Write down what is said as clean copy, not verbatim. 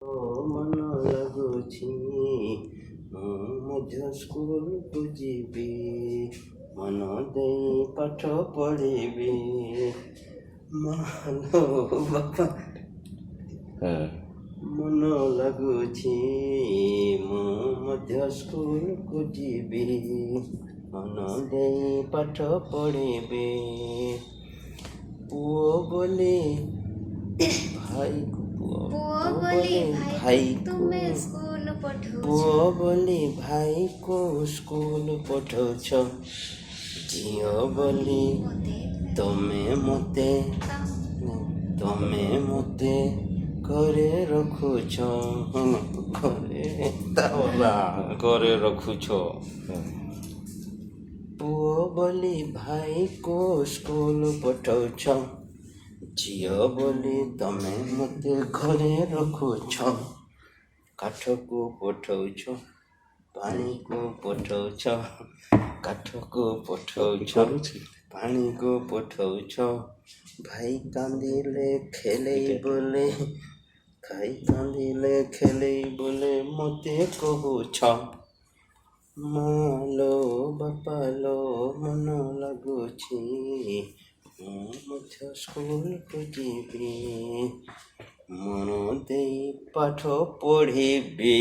ମନ ଲାଗୁଛି ମୁଁ ମଧ୍ୟ ସ୍କୁଲକୁ ଯିବି, ମନ ଦେଇ ପାଠ ପଢ଼ିବି। ମାଲୋ ବାପା ମନ ଲାଗୁଛି ମୁଁ ମଧ୍ୟ ସ୍କୁଲକୁ ଯିବି, ମନ ଦେଇ ପାଠ ପଢ଼ିବି। ପୁଅ ବୋଲି ଭାଇକୁ ପୁଅ ବୋଲି ଭାଇକୁ ତୁମେ ସ୍କୁଲ ପଠଉଛ, ପୁଅ ବୋଲି ଭାଇକୁ ସ୍କୁଲ ପଠଉଛ, ଝିଅ ବୋଲି ତମେ ମୋତେ ଘରେ ରଖୁଛ, ଘରେ ରଖୁଛ। ପୁଅ ବୋଲି ଭାଇକୁ ସ୍କୁଲ ପଠଉଛ, ଝିଅ ବୋଲି ତମେ ମୋତେ ଘରେ ରଖୁଛ। କାଠକୁ ପଠଉଛ, ପାଣିକୁ ପଠଉଛ, କାଠକୁ ପଠଉଛ, ପାଣିକୁ ପଠଉଛ। ଭାଇ କାନ୍ଦିଲେ ଖେଳେଇ ବୋଲେ ମୋତେ କହୁଛ। ମାଲୋ ବାପାଲୋ ମନ ଲାଗୁଛି ମୁଁ ମଧ୍ୟ ସ୍କୁଲକୁ ଯିବି, ମନ ଦେଇ ପାଠ ପଢ଼ିବି।